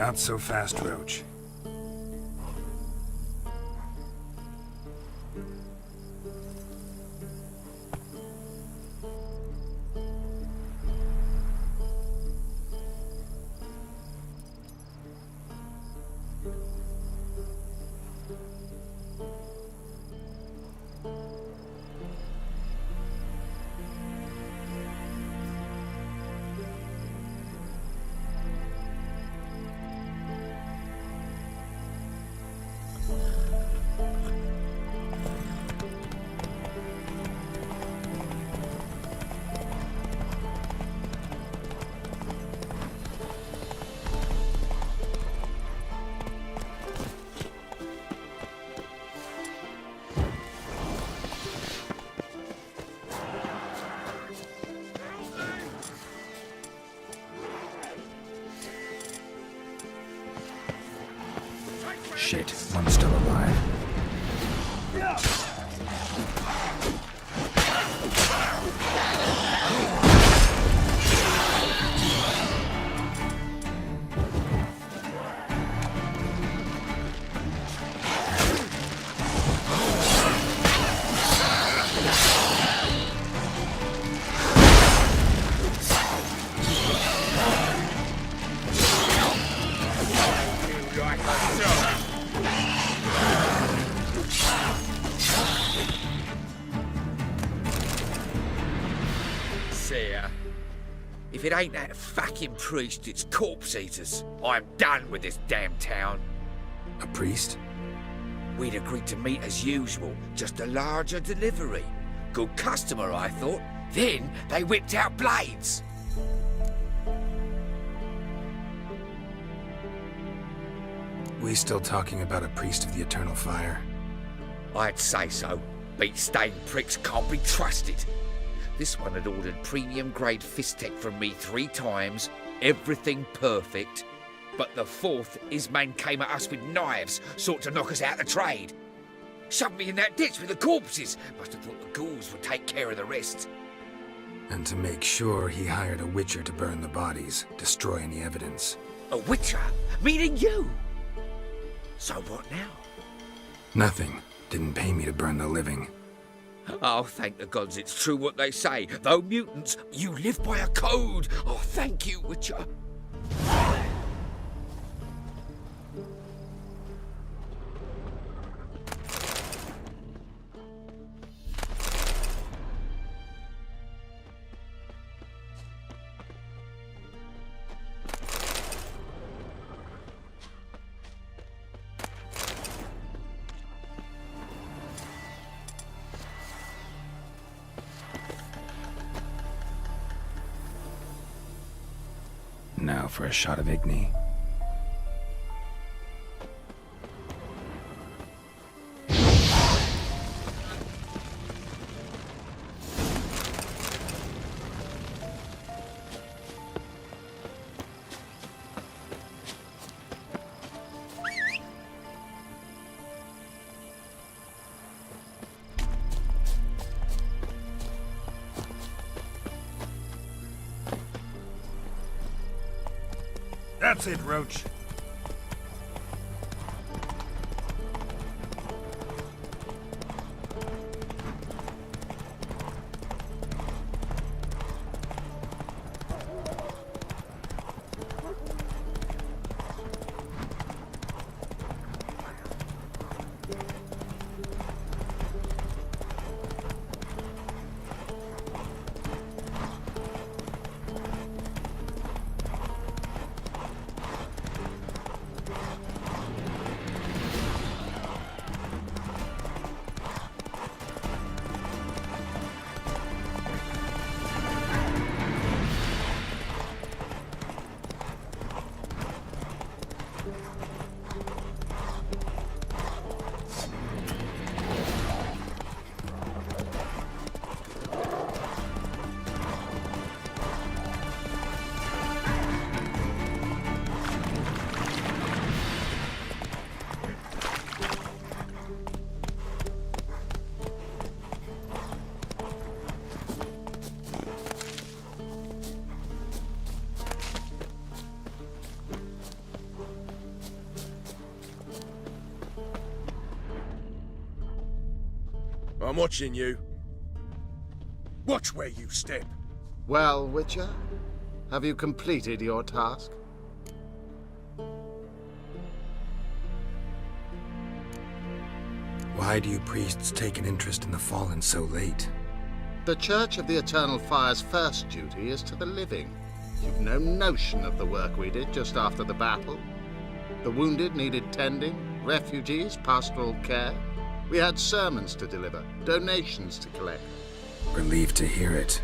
Not so fast, Roach. Shit, one's still alive. If it ain't that fucking priest, it's corpse eaters. I'm done with this damn town. A priest? We'd agreed to meet as usual, just a larger delivery. Good customer, I thought. Then they whipped out blades. We still talking about a priest of the eternal fire? I'd say so. Beat-stained pricks can't be trusted. This one had ordered premium-grade fist-tech from me 3 times, everything perfect. But the 4th, his man came at us with knives, sought to knock us out of trade. Shoved me in that ditch with the corpses. Must have thought the ghouls would take care of the rest. And to make sure, he hired a witcher to burn the bodies, destroy any evidence. A witcher? Meaning you? So what now? Nothing. Didn't pay me to burn the living. Oh, thank the gods it's true what they say. Though mutants, you live by a code. Oh, thank you, Witcher. Now for a shot of Igni. That's it, Roach. I'm watching you. Watch where you step. Well, Witcher, have you completed your task? Why do you priests take an interest in the fallen so late? The Church of the Eternal Fire's first duty is to the living. You've no notion of the work we did just after the battle. The wounded needed tending, refugees, pastoral care. We had sermons to deliver, donations to collect. Relieved to hear it.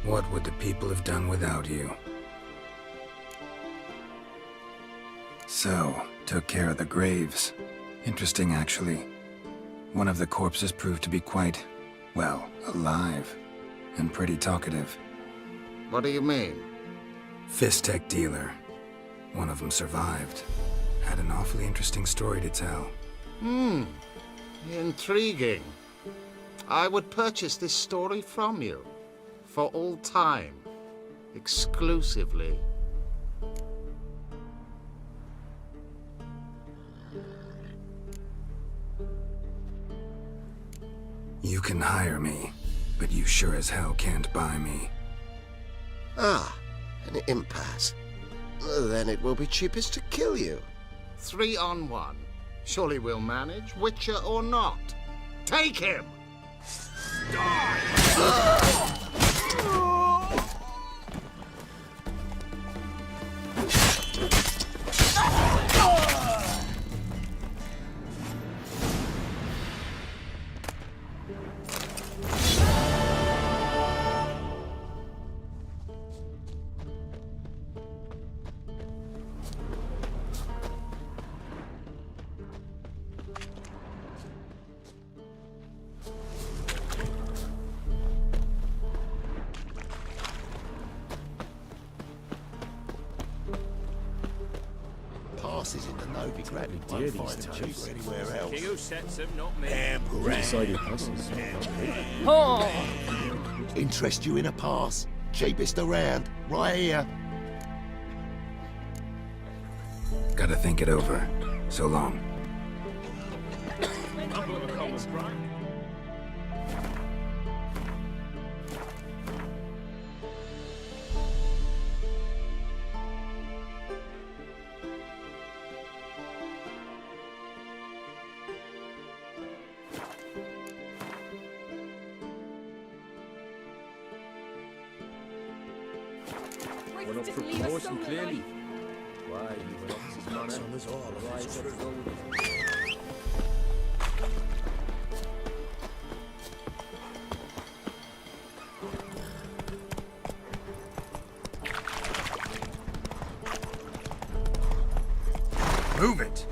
What would the people have done without you? So, took care of the graves. Interesting, actually. One of the corpses proved to be quite, well, alive. And pretty talkative. What do you mean? Fistech dealer. One of them survived. Had an awfully interesting story to tell. Intriguing. I would purchase this story from you. For all time. Exclusively. You can hire me, but you sure as hell can't buy me. Ah, an impasse. Then it will be cheapest to kill you. 3 on 1. Surely we'll manage, Witcher or not. Take him! Passes in the Novigrad. Won't find it cheap anywhere else. Who sets them, not me. Interest you in a pass? Cheapest around, right here. Gotta think it over. So long. We're not proportion, clearly. Why, you were officers' manner. Move it!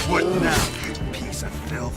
What now, you piece of filth?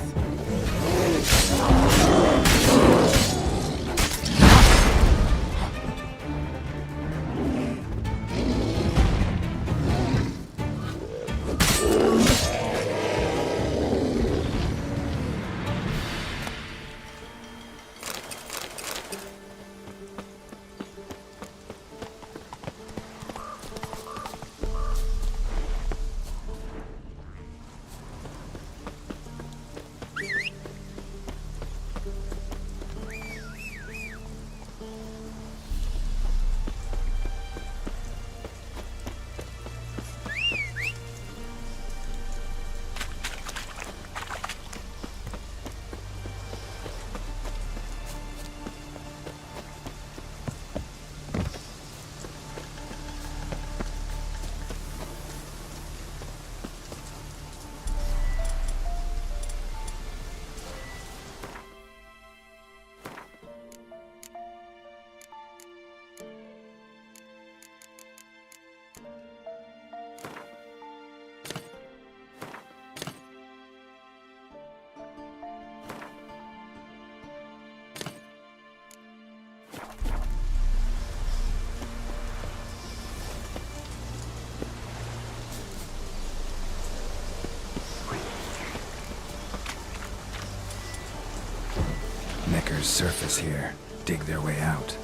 Necker's surface here. Dig their way out.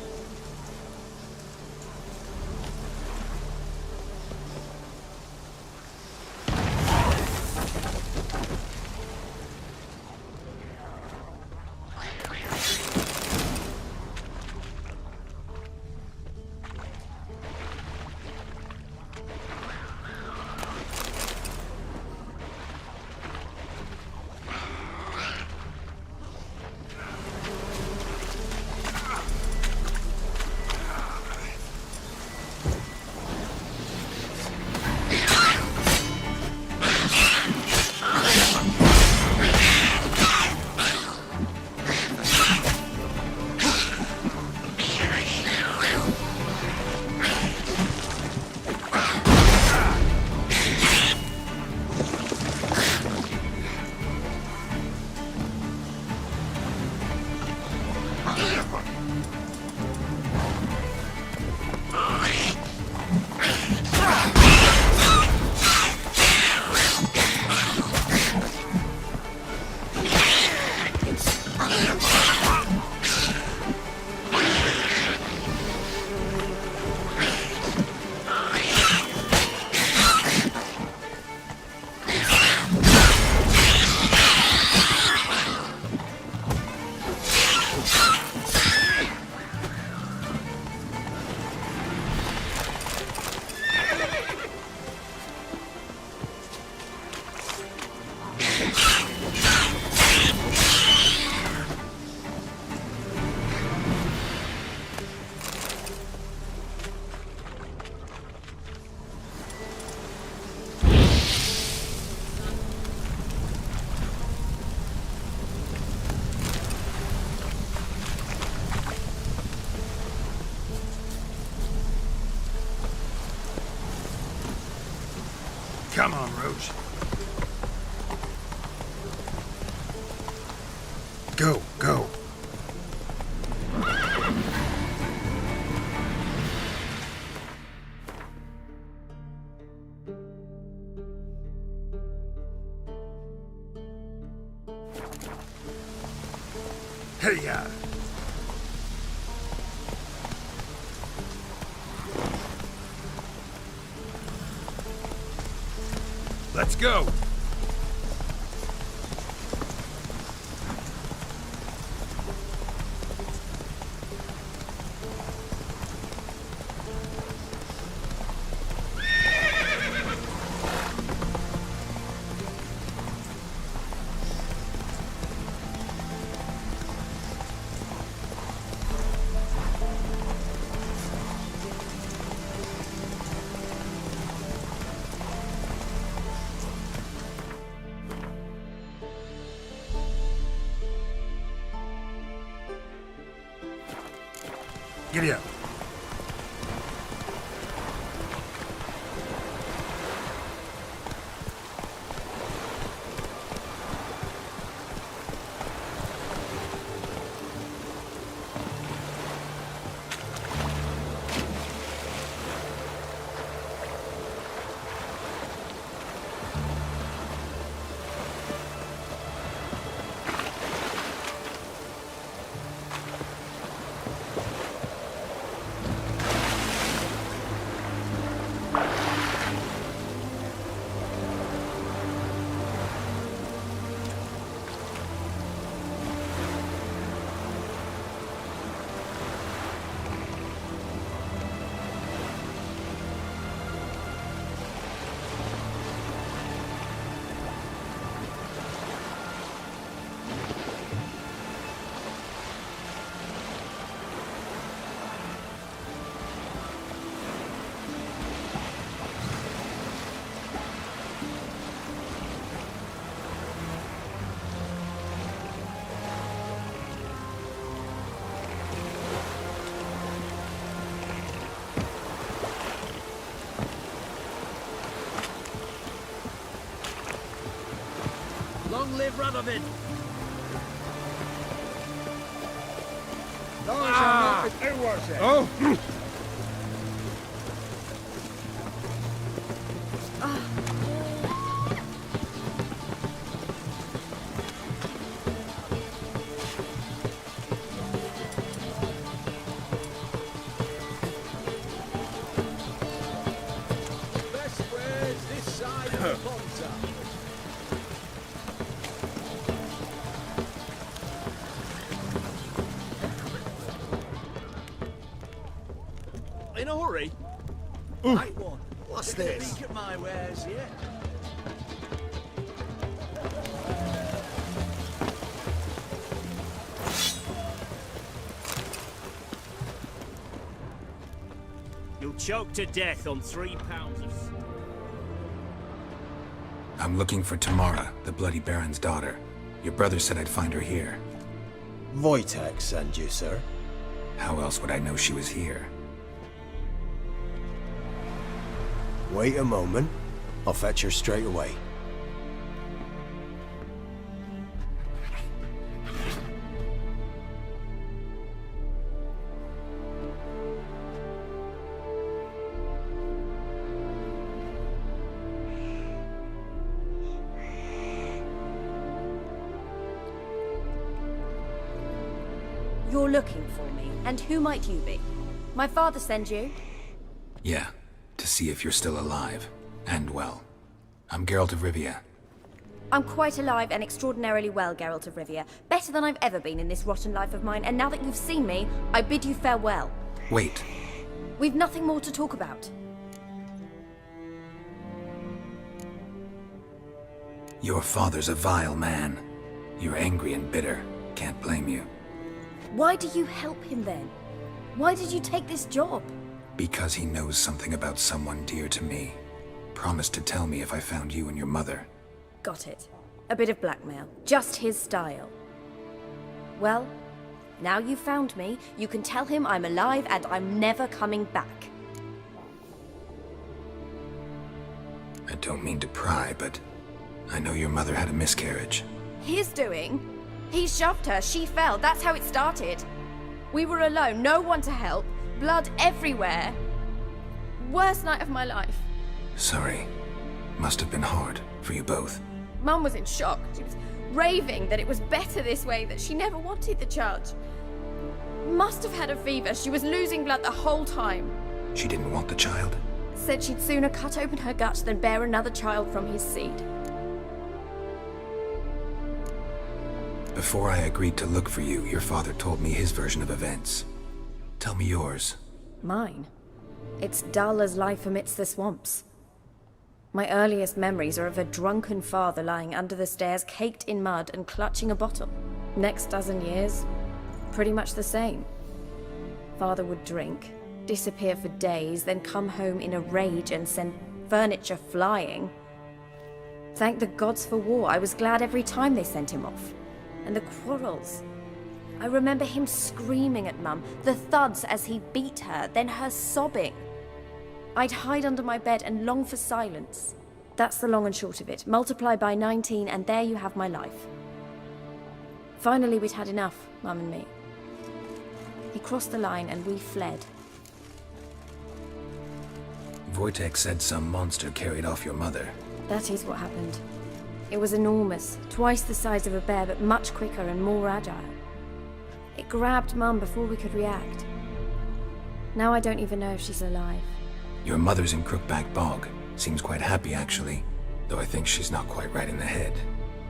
Come on, Roach. Go, go. Hey-ya! Let's go! Giddy up. Long live Radovid! Who was it? Oh! Best squares this side of the Ponta. In a hurry? Right one. What's Take a this? peek at my wares, yeah? You'll choke to death on 3 pounds of... I'm looking for Tamara, the Bloody Baron's daughter. Your brother said I'd find her here. Wojtek sent you, sir. How else would I know she was here? Wait a moment. I'll fetch her straight away. You're looking for me, and who might you be? My father sent you? Yeah, to see if you're still alive. And well. I'm Geralt of Rivia. I'm quite alive and extraordinarily well, Geralt of Rivia. Better than I've ever been in this rotten life of mine, and now that you've seen me, I bid you farewell. Wait. We've nothing more to talk about. Your father's a vile man. You're angry and bitter. Can't blame you. Why do you help him then? Why did you take this job? Because he knows something about someone dear to me. Promised to tell me if I found you and your mother. Got it. A bit of blackmail. Just his style. Well, now you've found me, you can tell him I'm alive and I'm never coming back. I don't mean to pry, but I know your mother had a miscarriage. His doing? He shoved her, she fell, that's how it started. We were alone, no one to help, blood everywhere. Worst night of my life. Sorry. Must have been hard for you both. Mum was in shock. She was raving that it was better this way, that she never wanted the child. Must have had a fever, she was losing blood the whole time. She didn't want the child? Said she'd sooner cut open her gut than bear another child from his seed. Before I agreed to look for you, your father told me his version of events. Tell me yours. Mine? It's dull as life amidst the swamps. My earliest memories are of a drunken father lying under the stairs, caked in mud and clutching a bottle. Next dozen years, pretty much the same. Father would drink, disappear for days, then come home in a rage and send furniture flying. Thank the gods for war. I was glad every time they sent him off. And the quarrels. I remember him screaming at Mum, the thuds as he beat her, then her sobbing. I'd hide under my bed and long for silence. That's the long and short of it. Multiply by 19 and there you have my life. Finally we'd had enough, Mum and me. He crossed the line and we fled. Wojtek said some monster carried off your mother. That is what happened. It was enormous, twice the size of a bear, but much quicker and more agile. It grabbed Mum before we could react. Now I don't even know if she's alive. Your mother's in Crookback Bog. Seems quite happy, actually. Though I think she's not quite right in the head.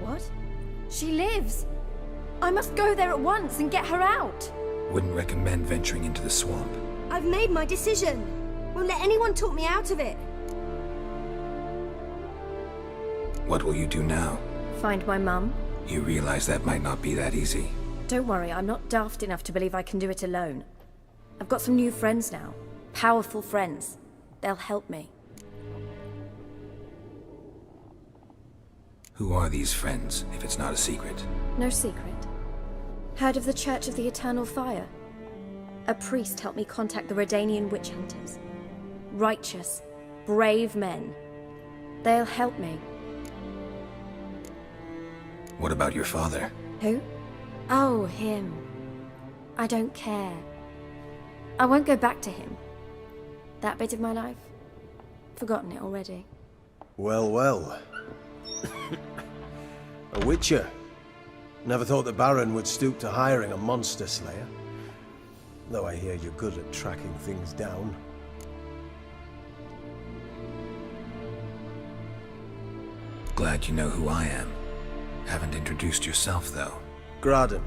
What? She lives! I must go there at once and get her out! Wouldn't recommend venturing into the swamp. I've made my decision. Won't let anyone talk me out of it. What will you do now? Find my mum? You realize that might not be that easy. Don't worry, I'm not daft enough to believe I can do it alone. I've got some new friends now. Powerful friends. They'll help me. Who are these friends, if it's not a secret? No secret. Heard of the Church of the Eternal Fire? A priest helped me contact the Redanian witch hunters. Righteous, brave men. They'll help me. What about your father? Who? Oh, him. I don't care. I won't go back to him. That bit of my life? Forgotten it already. Well, well. A witcher. Never thought the Baron would stoop to hiring a monster slayer. Though I hear you're good at tracking things down. Glad you know who I am. Haven't introduced yourself, though. Graden,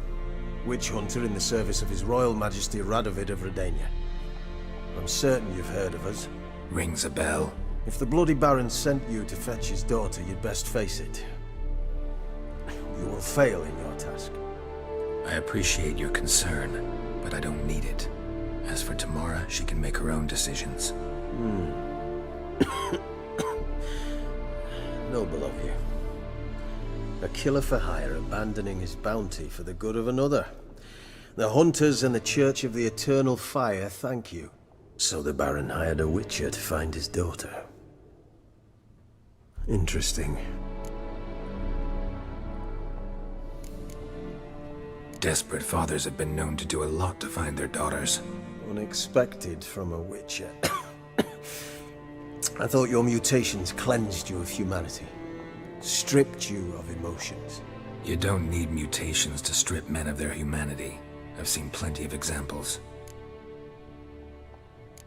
witch hunter in the service of His Royal Majesty Radovid of Redania. I'm certain you've heard of us. Rings a bell. If the Bloody Baron sent you to fetch his daughter, you'd best face it. You will fail in your task. I appreciate your concern, but I don't need it. As for Tamara, she can make her own decisions. Noble of you. A killer for hire abandoning his bounty for the good of another. The hunters and the Church of the Eternal Fire thank you. So the Baron hired a witcher to find his daughter. Interesting. Desperate fathers have been known to do a lot to find their daughters. Unexpected from a witcher. I thought your mutations cleansed you of humanity. Stripped you of emotions. You don't need mutations to strip men of their humanity. I've seen plenty of examples.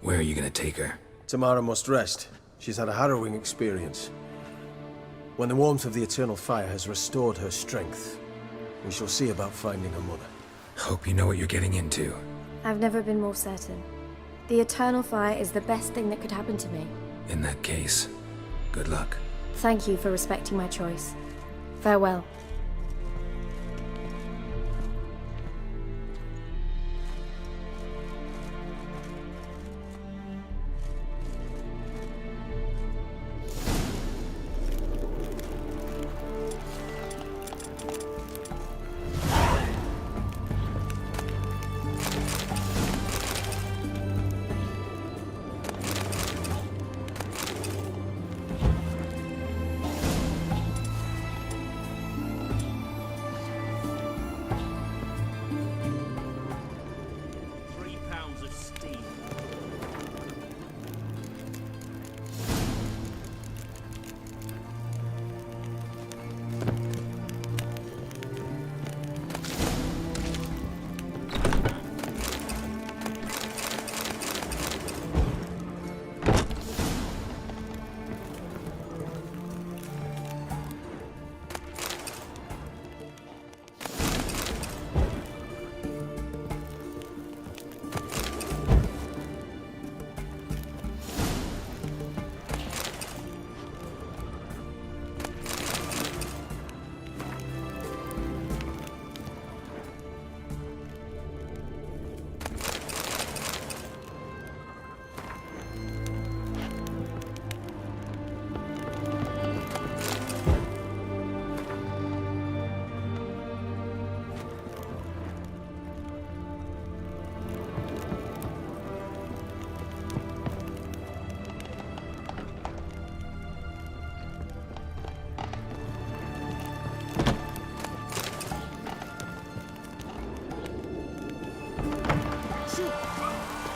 Where are you gonna take her? Tamara must rest. She's had a harrowing experience. When the warmth of the Eternal Fire has restored her strength, we shall see about finding her mother. Hope you know what you're getting into. I've never been more certain. The Eternal Fire is the best thing that could happen to me. In that case, good luck. Thank you for respecting my choice. Farewell.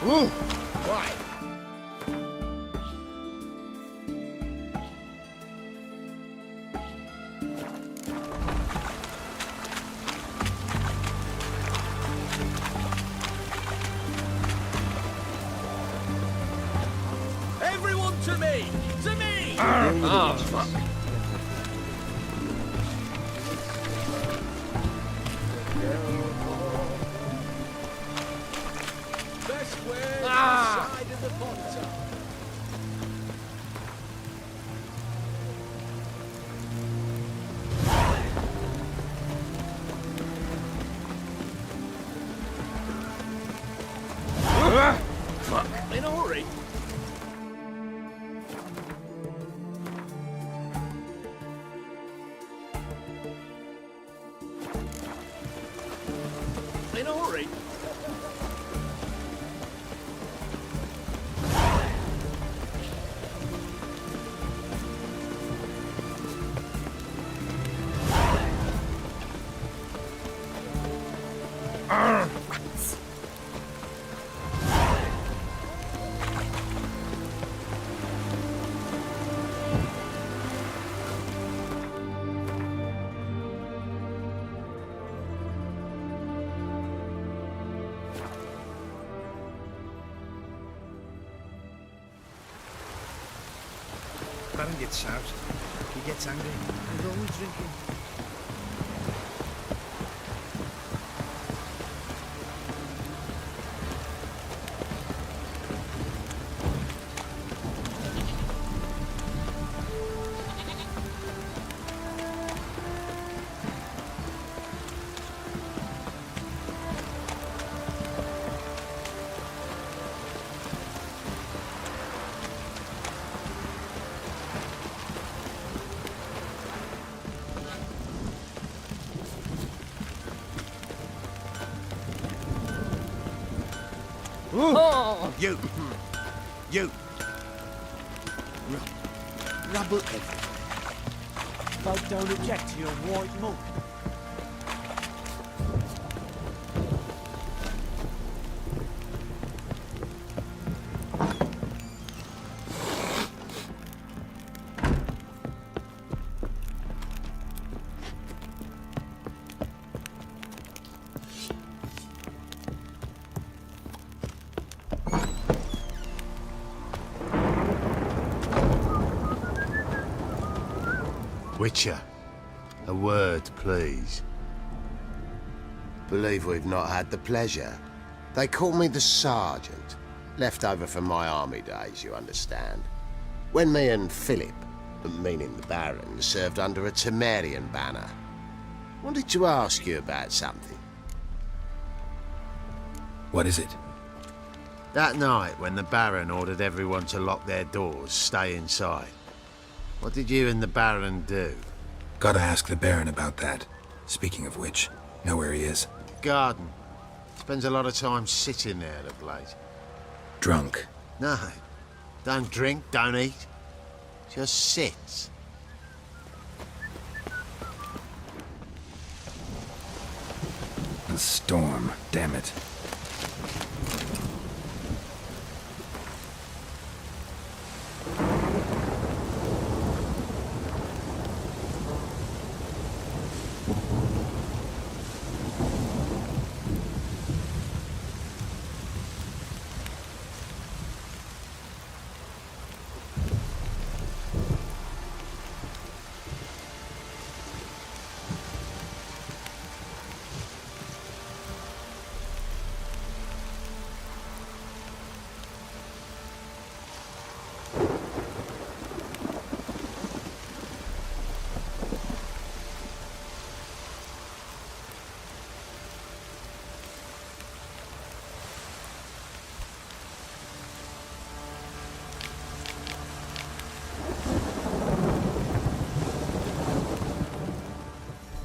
Why? Everyone to me! To me! Fuck. Best way side in the bottom. Fuck. In a hurry. In a hurry. Baron gets out. He gets angry. He's always drinking. You! You! Rubble everything. Folk don't object to your white mug. Witcher, a word, please. Believe we've not had the pleasure. They call me the Sergeant. Left over from my army days, you understand. When me and Philip, meaning the Baron, served under a Temerian banner. Wanted to ask you about something. What is it? That night when the Baron ordered everyone to lock their doors, stay inside. What did you and the Baron do? Gotta ask the Baron about that. Speaking of which, know where he is? Garden. Spends a lot of time sitting there at late. Drunk. No. Don't drink, don't eat. Just sits. A storm, damn it.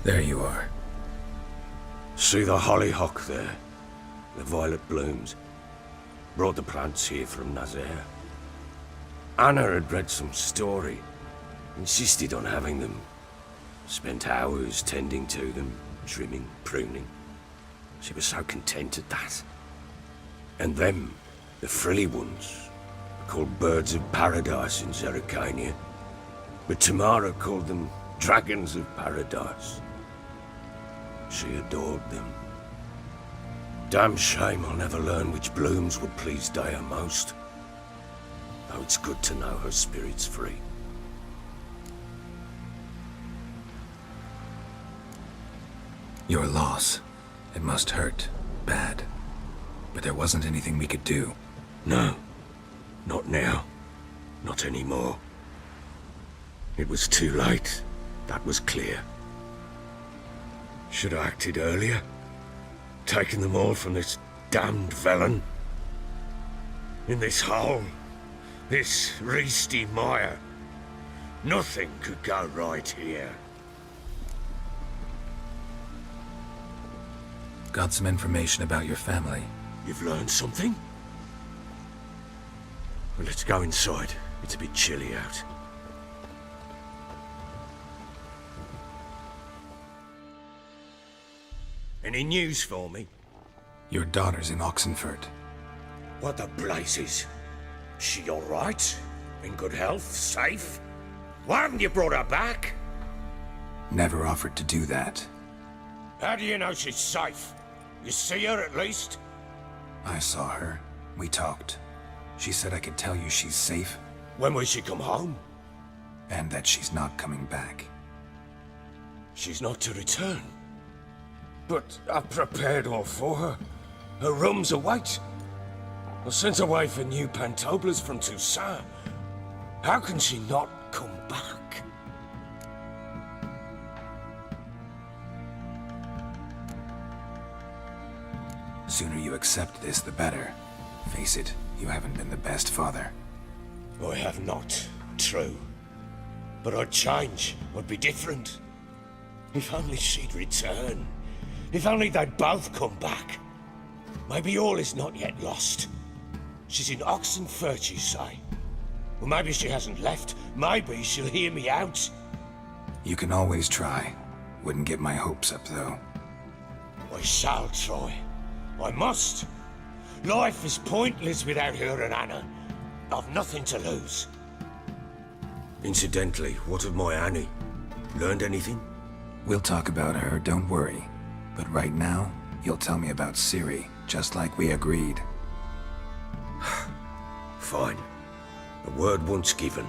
There you are. See the hollyhock there? The violet blooms. Brought the plants here from Nazaire. Anna had read some story. Insisted on having them. Spent hours tending to them, trimming, pruning. She was so content at that. And them, the frilly ones, are called birds of paradise in Zerrikania. But Tamara called them dragons of paradise. She adored them. Damn shame I'll never learn which blooms would please Dea most. Though it's good to know her spirit's free. Your loss. It must hurt. Bad. But there wasn't anything we could do. No. Not now. Not anymore. It was too late. That was clear. Should have acted earlier. Taken them all from this damned felon. In this hole. This reesty mire. Nothing could go right here. Got some information about your family. You've learned something? Well, let's go inside. It's a bit chilly out. Any news for me? Your daughter's in Oxenford. What the blazes? She all right? In good health? Safe? Why haven't you brought her back? Never offered to do that. How do you know she's safe? You see her at least? I saw her. We talked. She said I could tell you she's safe. When will she come home? And that she's not coming back. She's not to return. But I've prepared all for her. Her room's await. I sent away for new pantoblas from Toussaint. How can she not come back? Sooner you accept this, the better. Face it, you haven't been the best father. I have not, true. But I'd change, I'd be different. If only she'd return. If only they'd both come back. Maybe all is not yet lost. She's in Oxenford, you say? Well, maybe she hasn't left. Maybe she'll hear me out. You can always try. Wouldn't get my hopes up, though. I shall try. I must. Life is pointless without her and Anna. I've nothing to lose. Incidentally, what of my Annie? Learned anything? We'll talk about her, don't worry. But right now, you'll tell me about Ciri, just like we agreed. Fine. A word once given.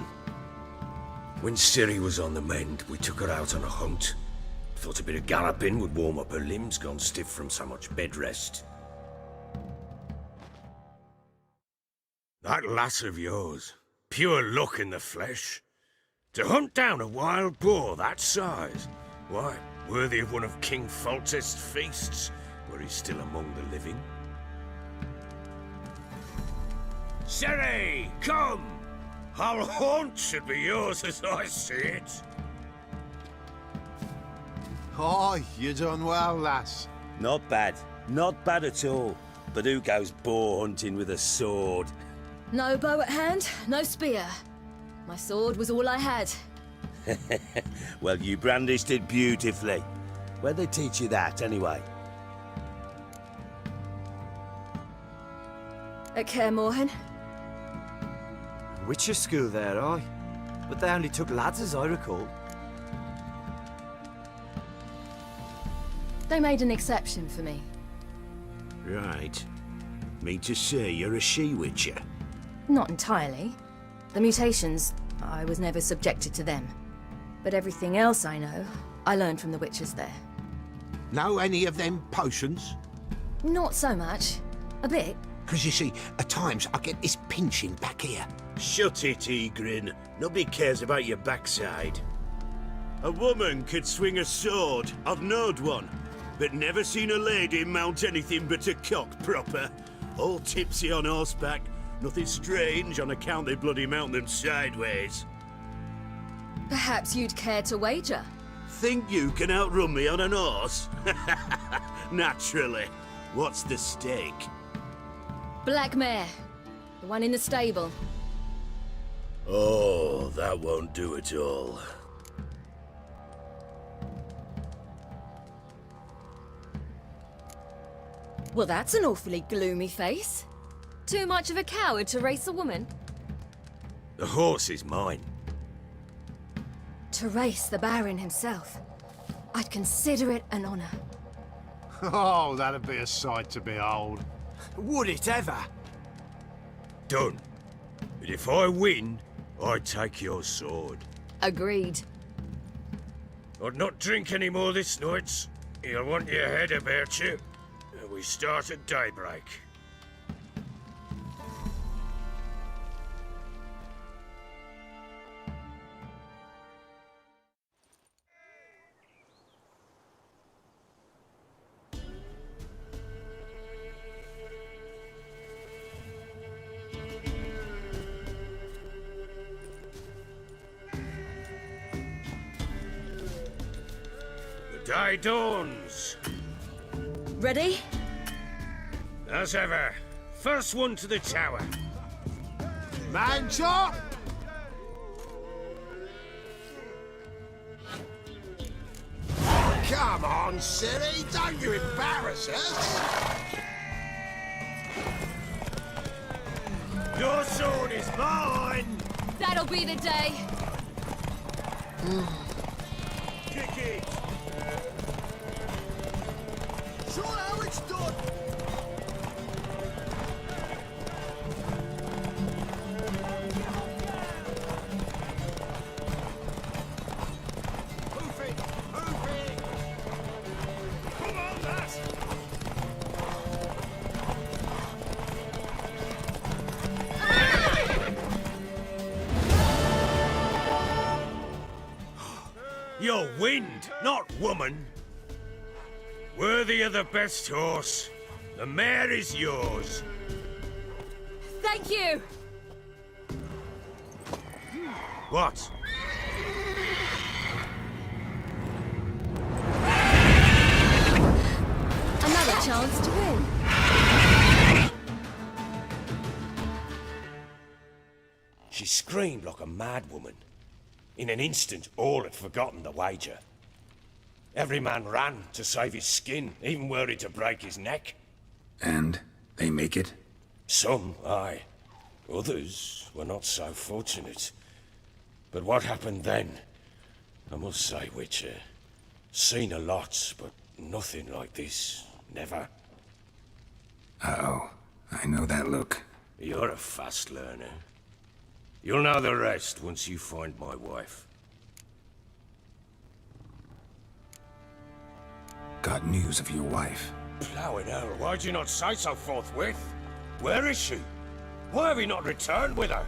When Ciri was on the mend, we took her out on a hunt. Thought a bit of galloping would warm up her limbs, gone stiff from so much bed rest. That lass of yours, pure luck in the flesh. To hunt down a wild boar that size, why, worthy of one of King Foltest's feasts, where he's still among the living. Ciri, come! Our haunt should be yours as I see it. Oh, you done well, lass. Not bad. Not bad at all. But who goes boar hunting with a sword? No bow at hand, no spear. My sword was all I had. Well, you brandished it beautifully. Where'd they teach you that, anyway? At Kaer Morhen. Witcher school there, aye. But they only took lads, as I recall. They made an exception for me. Right. Mean to say you're a she-witcher? Not entirely. The mutations, I was never subjected to them. But everything else I know, I learned from the witches there. Know any of them potions? Not so much. A bit. Because you see, at times I get this pinching back here. Shut it, Egrin. Nobody cares about your backside. A woman could swing a sword. I've knowed one. But never seen a lady mount anything but a cock proper. All tipsy on horseback. Nothing strange on account they bloody mount them sideways. Perhaps you'd care to wager? Think you can outrun me on an horse? Naturally. What's the stake? Black mare. The one in the stable. Oh, that won't do it all. Well, that's an awfully gloomy face. Too much of a coward to race a woman? The horse is mine. To race the Baron himself. I'd consider it an honor. Oh, that'd be a sight to behold. Would it ever? Done. But if I win, I take your sword. Agreed. I'd not drink any more this night. You'll want your head about you. We start at daybreak. The day dawns. Ready? As ever, first one to the tower. Man chop! Come on, Ciri, don't you embarrass us! Your sword is mine! That'll be the day. Kick it! Show how it's done. Move it! Move it! Come on, lass! You're wind, not woman. Worthy of the best horse. The mare is yours. Thank you. What? Another chance to win. She screamed like a mad woman. In an instant, all had forgotten the wager. Every man ran to save his skin, even were it to break his neck. And they make it? Some, aye. Others were not so fortunate. But what happened then? I must say, Witcher, seen a lot, but nothing like this. Never. Uh-oh. I know that look. You're a fast learner. You'll know the rest once you find my wife. Got news of your wife. Plowing hell, why'd you not say so forthwith? Where is she? Why have you not returned with her?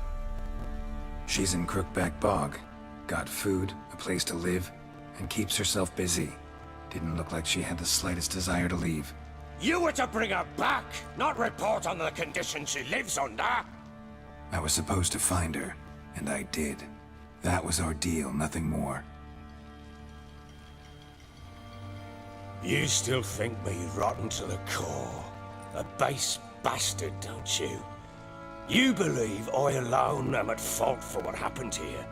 She's in Crookback Bog. Got food, a place to live, and keeps herself busy. Didn't look like she had the slightest desire to leave. You were to bring her back, not report on the conditions she lives under. I was supposed to find her, and I did. That was our deal, nothing more. You still think me rotten to the core. A base bastard, don't you? You believe I alone am at fault for what happened here.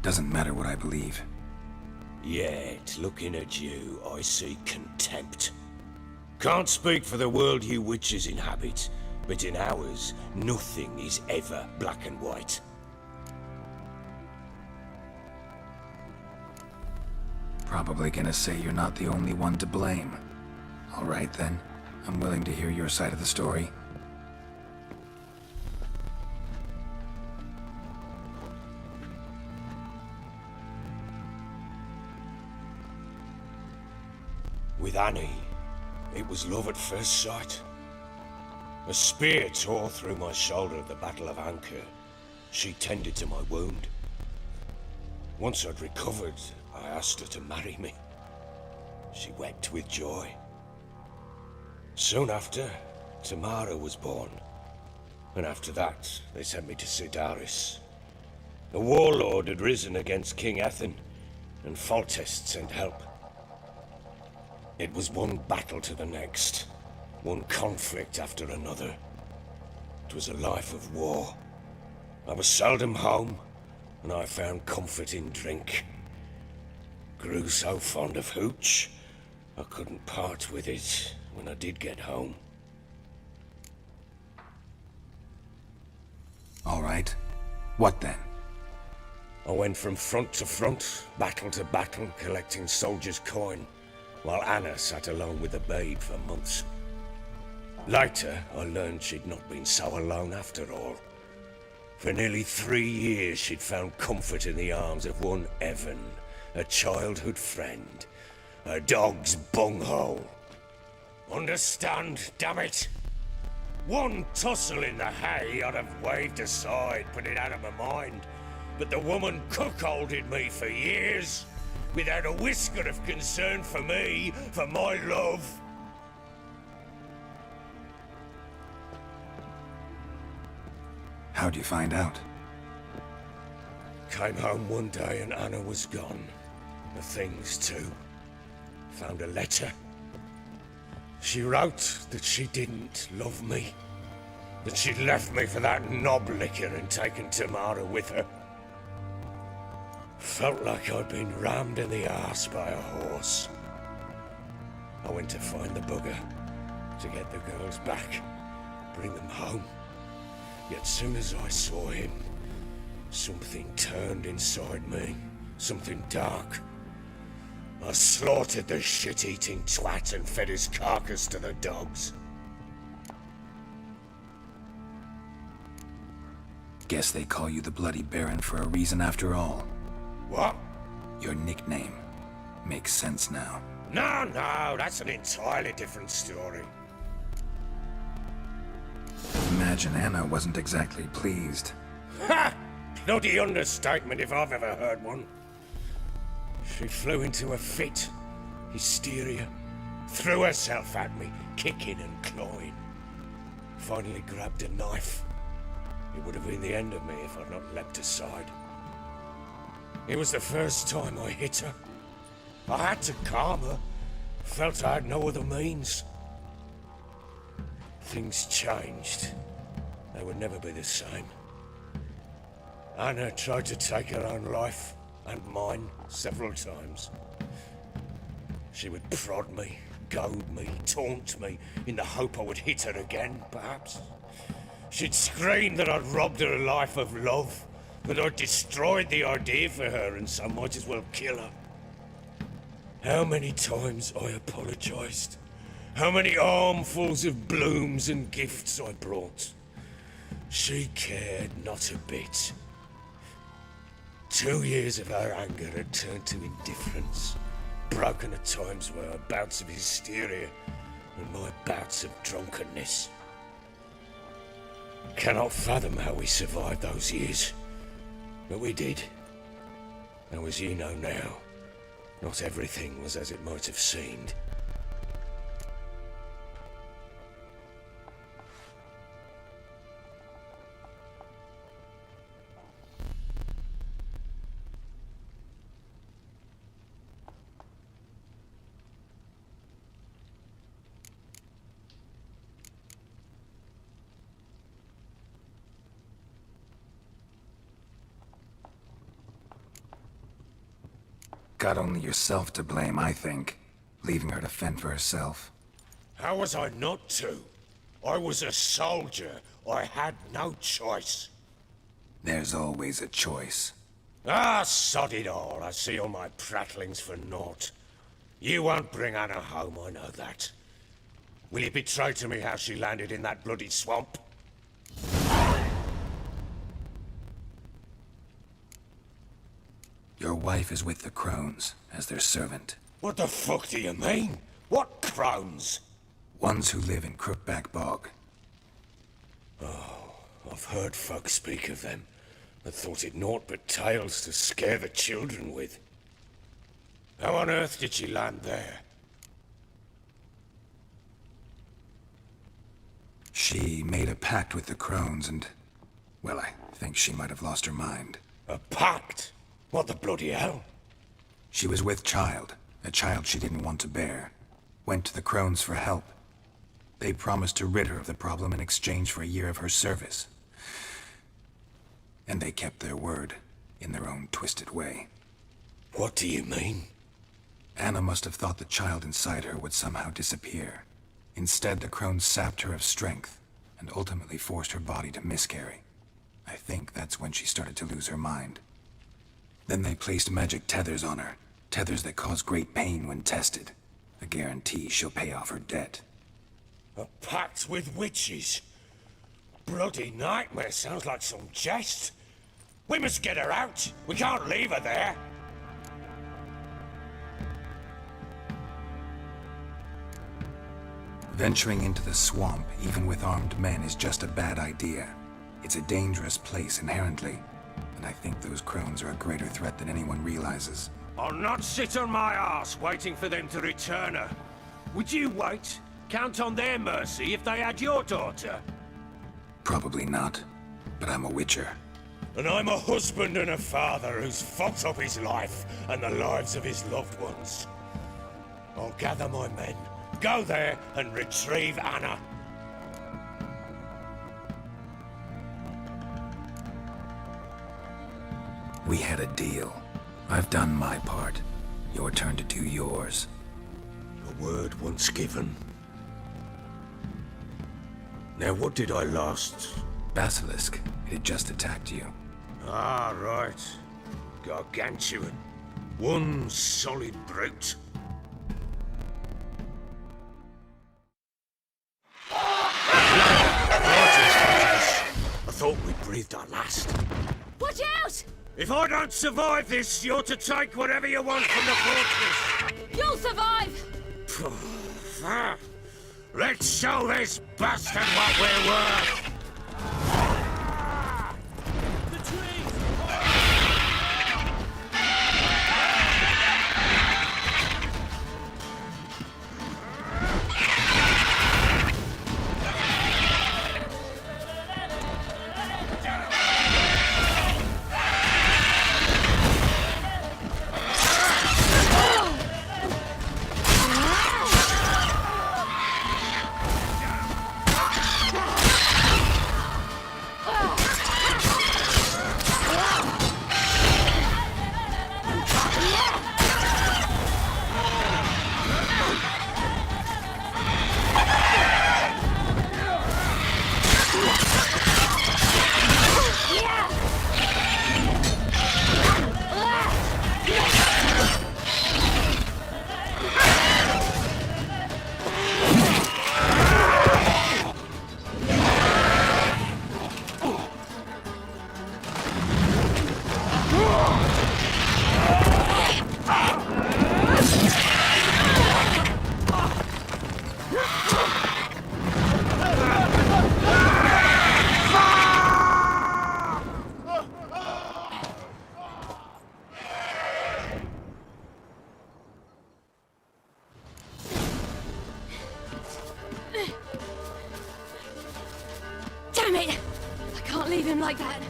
Doesn't matter what I believe. Yet, looking at you, I see contempt. Can't speak for the world you witches inhabit, but in ours, nothing is ever black and white. Probably gonna say you're not the only one to blame. All right then, I'm willing to hear your side of the story. With Annie, it was love at first sight. A spear tore through my shoulder at the Battle of Anchor. She tended to my wound. Once I'd recovered, I asked her to marry me. She wept with joy. Soon after, Tamara was born. And after that, they sent me to Sidaris. A warlord had risen against King Ethan, and Foltest sent help. It was one battle to the next, one conflict after another. It was a life of war. I was seldom home, and I found comfort in drink. Grew so fond of hooch, I couldn't part with it when I did get home. All right. What then? I went from front to front, battle to battle, collecting soldiers' coin, while Anna sat alone with the babe for months. Later, I learned she'd not been so alone after all. For nearly 3 years, she'd found comfort in the arms of one Evan, a childhood friend, a dog's bunghole. Understand, damn it? One tussle in the hay I'd have waved aside, put it out of my mind, but the woman cuckolded me for years, without a whisker of concern for me, for my love. How'd you find out? Came home one day and Anna was gone. The things too. Found a letter. She wrote that she didn't love me. that she'd left me for that knob licker and taken Tamara with her. Felt like I'd been rammed in the arse by a horse. I went to find the bugger, to get the girls back, bring them home. Yet soon as I saw him, something turned inside me, something dark. I slaughtered the shit-eating twat and fed his carcass to the dogs. Guess they call you the Bloody Baron for a reason after all. What? Your nickname makes sense now. No, that's an entirely different story. Imagine Anna wasn't exactly pleased. Ha! Bloody understatement if I've ever heard one. She flew into a fit, hysteria, threw herself at me, kicking and clawing. Finally grabbed a knife. It would have been the end of me if I'd not leapt aside. It was the first time I hit her. I had to calm her. Felt I had no other means. Things changed. They would never be the same. Anna tried to take her own life, and mine, several times. She would prod me, goad me, taunt me, in the hope I would hit her again, perhaps. She'd scream that I'd robbed her life of love, that I'd destroyed the idea for her, and so might as well kill her. How many times I apologized. How many armfuls of blooms and gifts I brought. She cared not a bit. 2 years of her anger had turned to indifference, broken at times by her bouts of hysteria and my bouts of drunkenness. Cannot fathom how we survived those years, but we did. And as you know now, not everything was as it might have seemed. Got only yourself to blame, I think. Leaving her to fend for herself. How was I not to? I was a soldier. I had no choice. There's always a choice. Ah, sod it all. I see all my prattlings for naught. You won't bring Anna home, I know that. Will you betray to me how she landed in that bloody swamp? Your wife is with the Crones, as their servant. What the fuck do you mean? What Crones? Ones who live in Crookback Bog. Oh, I've heard folk speak of them, but thought it naught but tales to scare the children with. How on earth did she land there? She made a pact with the Crones and... well, I think she might have lost her mind. A pact? What the bloody hell? She was with child, a child she didn't want to bear. Went to the Crones for help. They promised to rid her of the problem in exchange for a year of her service. And they kept their word, in their own twisted way. What do you mean? Anna must have thought the child inside her would somehow disappear. Instead, the Crones sapped her of strength, and ultimately forced her body to miscarry. I think that's when she started to lose her mind. Then they placed magic tethers on her, tethers that cause great pain when tested. A guarantee she'll pay off her debt. A pact with witches? Bloody nightmare, sounds like some jest. We must get her out. We can't leave her there. Venturing into the swamp, even with armed men, is just a bad idea. It's a dangerous place inherently, and I think those Crones are a greater threat than anyone realizes. I'll not sit on my arse waiting for them to return her. Would you wait? Count on their mercy if they had your daughter? Probably not, but I'm a witcher. And I'm a husband and a father who's fucked up his life and the lives of his loved ones. I'll gather my men, go there and retrieve Anna. deal. I've done my part. Your turn to do yours. A word once given. Now, what did I last? Basilisk. It had just attacked you. Ah, right. Gargantuan. One solid brute. I thought we breathed our last. Watch out! If I don't survive this, you're to take whatever you want from the fortress. You'll survive! Let's show this bastard what we're worth. Damn it! I can't leave him like that.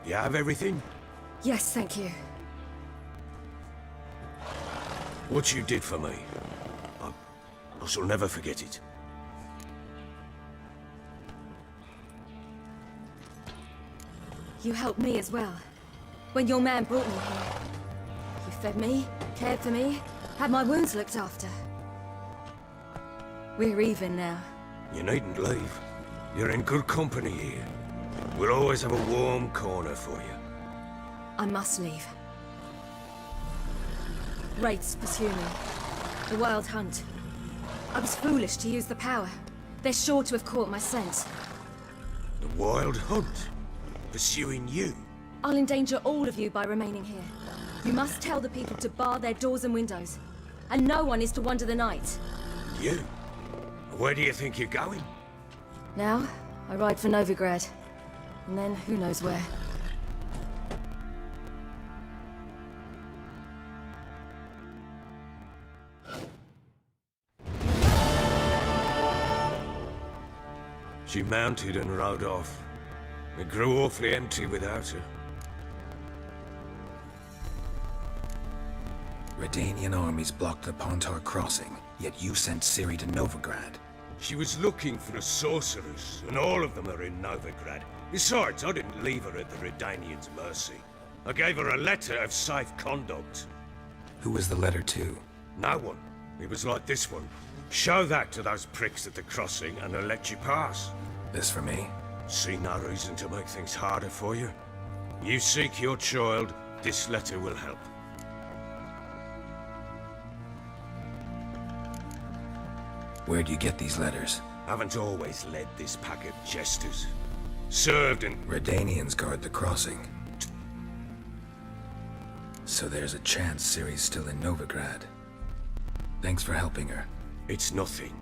You have everything? Yes, thank you. What you did for me, I shall never forget it. You helped me as well. When your man brought me here. You fed me, cared for me, had my wounds looked after. We're even now. You needn't leave. You're in good company here. We'll always have a warm corner for you. I must leave. Wraiths pursue me. The wild hunt. I was foolish to use the power. They're sure to have caught my scent. The Wild Hunt? Pursuing you? I'll endanger all of you by remaining here. You must tell the people to bar their doors and windows. And no one is to wander the night. You? Where do you think you're going? Now, I ride for Novigrad. And then, who knows where. She mounted and rode off. It grew awfully empty without her. Redanian armies blocked the Pontar crossing, yet you sent Ciri to Novigrad. She was looking for a sorceress, and all of them are in Novigrad. Besides, I didn't leave her at the Redanians' mercy. I gave her a letter of safe conduct. Who was the letter to? No one. It was like this one. Show that to those pricks at the crossing, and they'll let you pass. This for me? See no reason to make things harder for you. You seek your child, this letter will help. Where'd you get these letters? Haven't always led this pack of jesters. Served in... Redanians guard the crossing. So there's a chance Ciri's still in Novigrad. Thanks for helping her. It's nothing.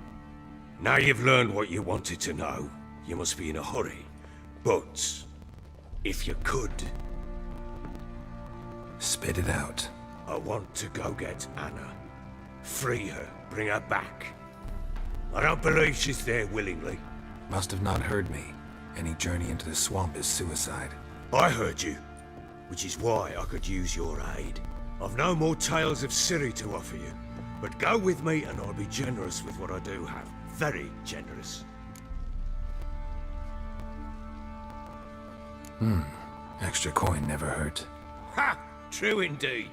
Now you've learned what you wanted to know, you must be in a hurry. But... if you could... Spit it out. I want to go get Anna. Free her, bring her back. I don't believe she's there willingly. Must have not heard me. Any journey into the swamp is suicide. I heard you, which is why I could use your aid. I've no more tales of Ciri to offer you, but go with me and I'll be generous with what I do have. Very generous. Extra coin never hurt. Ha! True indeed.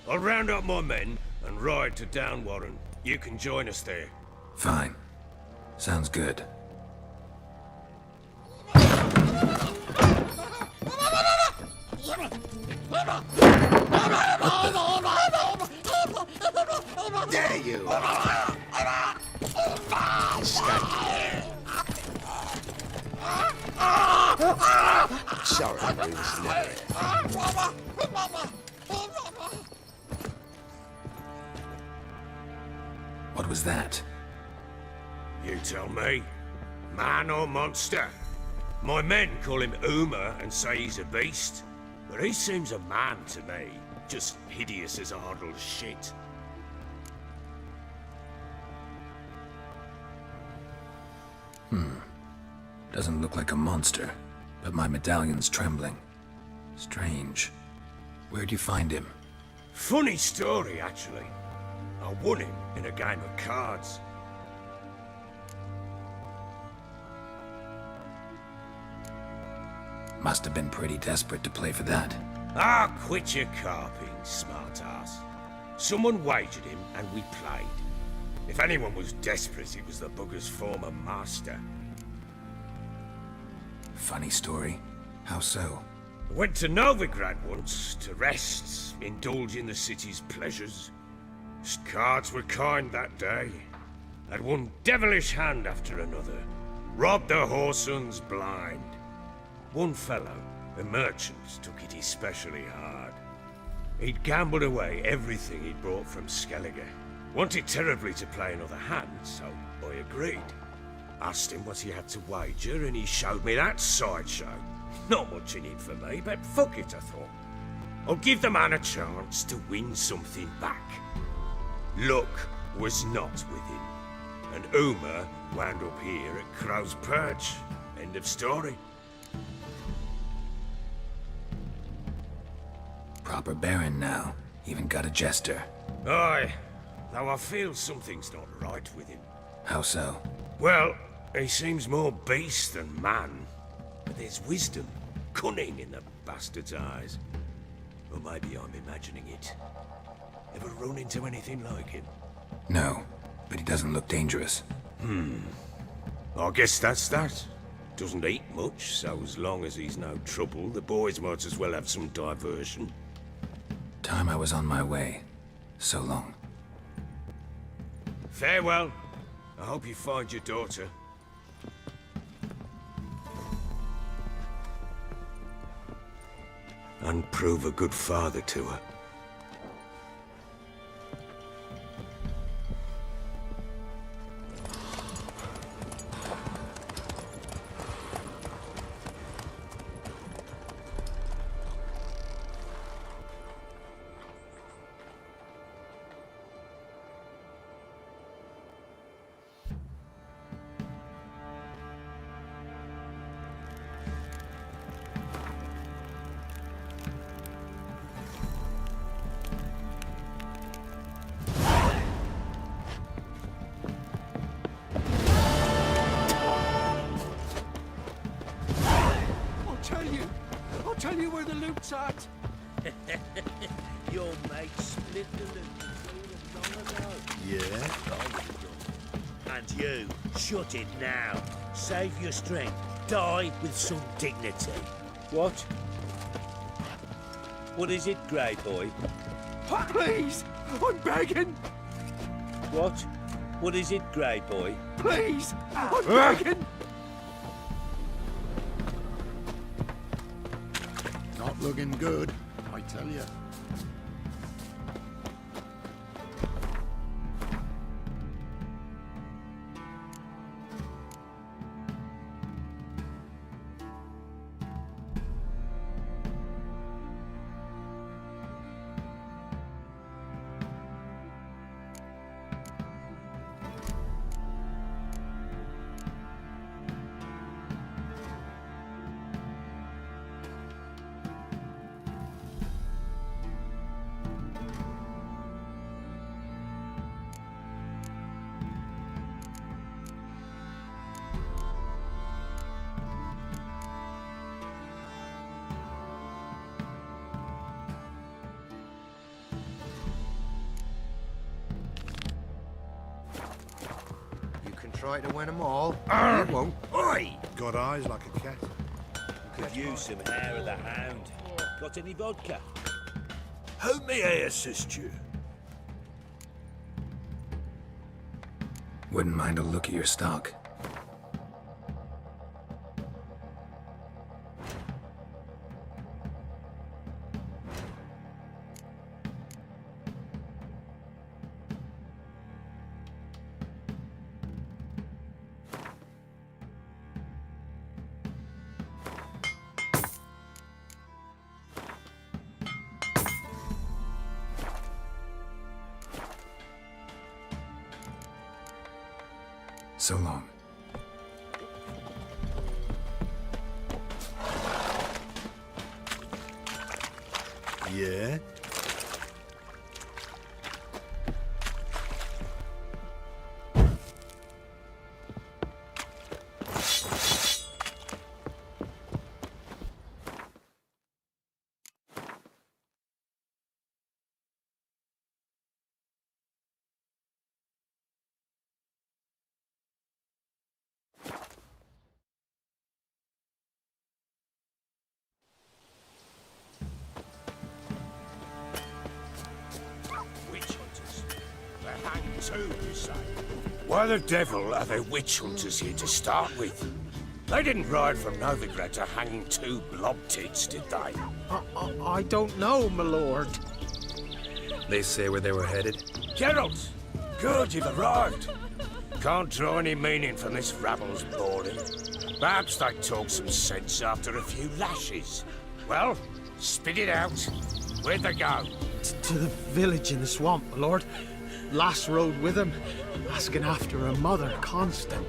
I'll round up my men and ride to Downwarren. You can join us there. Fine. Sounds good. Dare you! Sorry, we was never here. What was that? You tell me. Man or monster? My men call him Uma and say he's a beast. But he seems a man to me. Just hideous as Ardle's shit. Doesn't look like a monster, but my medallion's trembling. Strange. Where'd you find him? Funny story, actually. I won him in a game of cards. Must have been pretty desperate to play for that. Ah, quit your carping, smart-ass. Someone wagered him, and we played. If anyone was desperate, it was the bugger's former master. Funny story. How so? I went to Novigrad once, to rest, indulge in the city's pleasures. His cards were kind that day. Had one devilish hand after another. Robbed the whoresun's blind. One fellow, a merchant, took it especially hard. He'd gambled away everything he'd brought from Skellige. Wanted terribly to play another hand, so I agreed. Asked him what he had to wager, and he showed me that sideshow. Not much in it for me, but fuck it, I thought. I'll give the man a chance to win something back. Luck was not with him, and Uma wound up here at Crow's Perch. End of story. Proper baron now. Even got a jester. Aye, though I feel something's not right with him. How so? Well, he seems more beast than man. But there's wisdom, cunning in the bastard's eyes. Or maybe I'm imagining it. Ever run into anything like him? No, but he doesn't look dangerous. I guess that's that. Doesn't eat much, so as long as he's no trouble, the boys might as well have some diversion. Time I was on my way. So long. Farewell. I hope you find your daughter. and prove a good father to her. I'll tell you where the loot's at. Your mate split the loot between them long ago. Yeah? And you, shut it now. Save your strength. Die with some dignity. What? What is it, Grey Boy? Please! I'm begging! What? What is it, Grey Boy? Please! I'm begging! Not looking good, I tell you. Try to win them all. You won't. Oi! Got eyes like a cat. Could use some hair of the hound. Got any vodka? How may I assist you? Wouldn't mind a look at your stock. So long. Yeah? Too, you say? Why the devil are there witch hunters here to start with? They didn't ride from Novigrad to hang two blob tits, did they? I don't know, my lord. They say where they were headed? Geralt! Good, you've arrived. Can't draw any meaning from this rabble's boring. Perhaps they talk some sense after a few lashes. Well, spit it out. Where'd they go? To the village in the swamp, my lord. Lass rode with him, asking after her mother, Constant.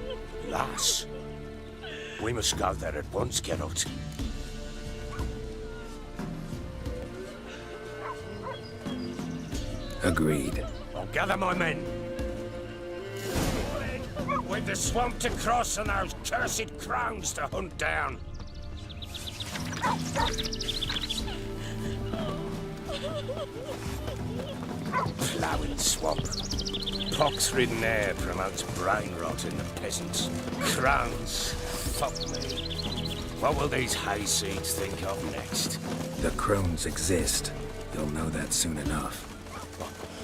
Lass? We must go there at once, Geralt. Agreed. I'll gather my men. With the swamp to cross and those cursed crowns to hunt down. Ploughing swamp. Pox-ridden air promotes brain rot in the peasants. Crowns. Fuck me. What will these hayseeds think of next? The crones exist. You'll know that soon enough.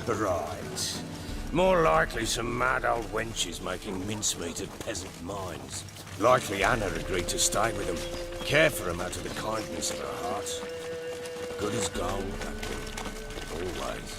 Right. More likely some mad old wenches making mincemeat of peasant minds. Likely Anna agreed to stay with them. Care for them out of the kindness of her heart. Good as gold, that one. Always.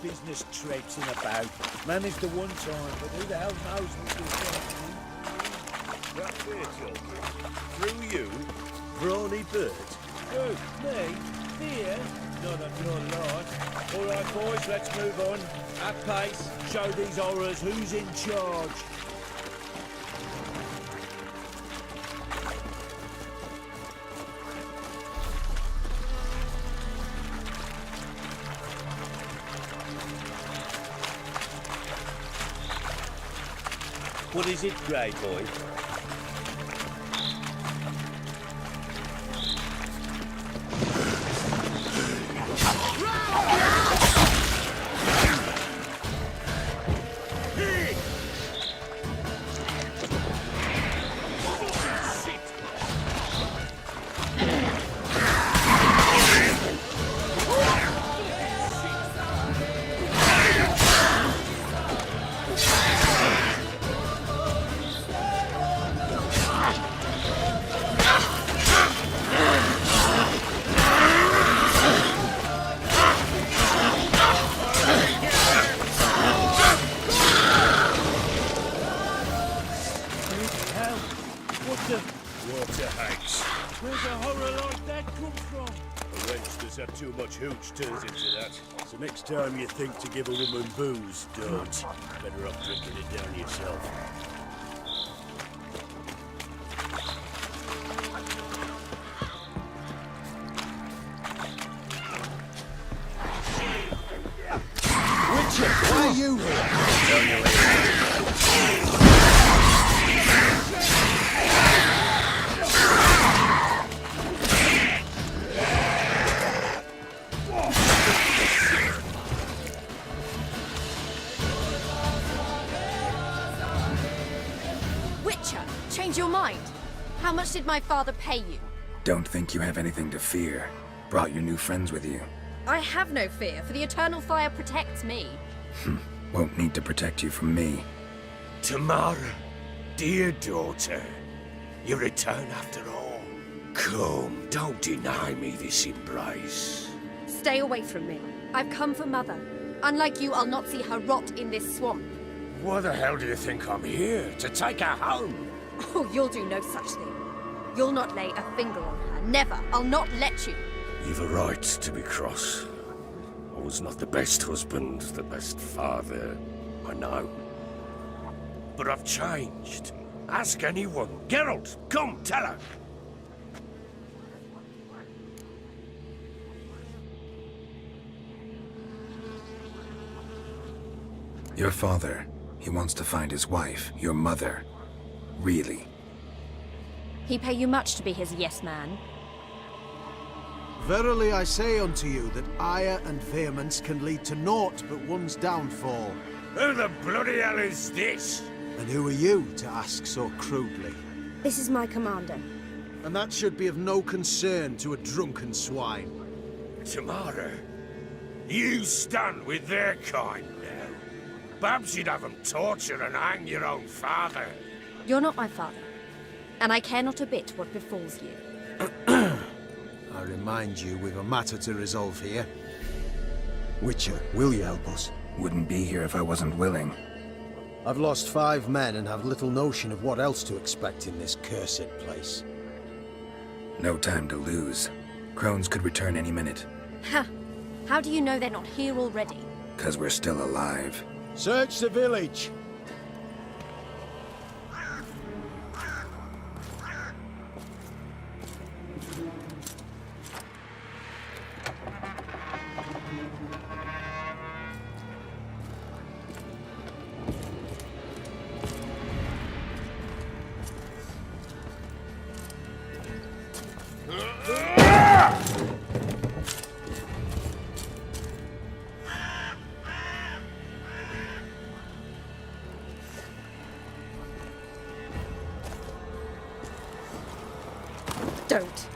Business traipsing about. Managed the one time, but who the hell knows what we're going to do? That's it, children. Through you, Brawny Bird. Who? Me? Fear? Not on your life. All right, boys, let's move on. At pace, show these horrors who's in charge. What is it, Grey Boy? Too much hooch turns into that. So next time you think to give a woman booze, don't. Better off drinking it down yourself. Witcher, why are you here? Change your mind. How much did my father pay you? Don't think you have anything to fear. Brought your new friends with you. I have no fear, for the eternal fire protects me. Won't need to protect you from me. Tamara, dear daughter, you return after all. Come, don't deny me this embrace. Stay away from me. I've come for Mother. Unlike you, I'll not see her rot in this swamp. Why the hell do you think I'm here? To take her home? Oh, you'll do no such thing. You'll not lay a finger on her. Never. I'll not let you. You've a right to be cross. I was not the best husband, the best father, I know. But I've changed. Ask anyone. Geralt, come, tell her. Your father, he wants to find his wife, your mother. Really? He pay you much to be his yes man? Verily I say unto you that ire and vehemence can lead to naught but one's downfall. Who the bloody hell is this? And who are you to ask so crudely? This is my commander. And that should be of no concern to a drunken swine. Tamara, you stand with their kind Perhaps you'd have them torture and hang your own father. You're not my father, and I care not a bit what befalls you. I remind you, we've a matter to resolve here. Witcher, will you help us? Wouldn't be here if I wasn't willing. I've lost 5 men and have little notion of what else to expect in this cursed place. No time to lose. Crones could return any minute. Ha! How do you know they're not here already? 'Cause we're still alive. Search the village! Don't.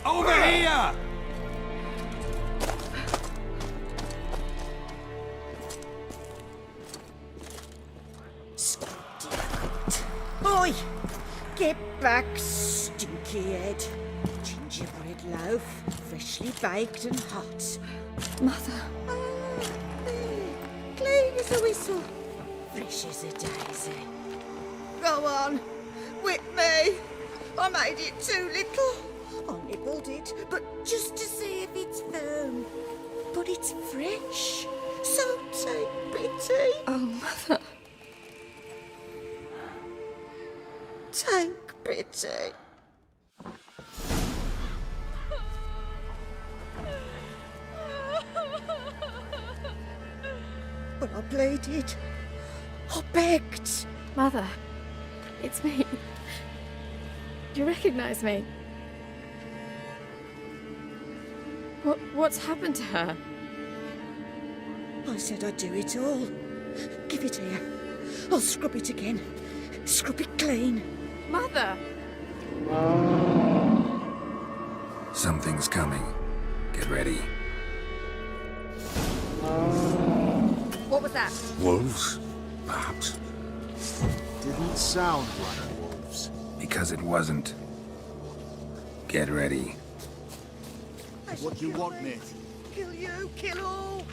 Over here! Oi! Get back, stinky head. Gingerbread loaf, freshly baked and hot. Mother. Clean as a whistle, fresh as a daisy. Go on, whip me. I made it too little. I nibbled it, but just to see if it's firm. But it's fresh, so take pity. Oh, Mother. Take pity. But I pleaded. I begged. Mother. It's me. Do you recognize me? What's happened to her? I said I'd do it all. Give it here. I'll scrub it again. Scrub it clean. Mother! Something's coming. Get ready. What was that? Wolves, perhaps. Didn't sound like wolves. Because it wasn't. Get ready. What do you want, mate? Kill you, kill all.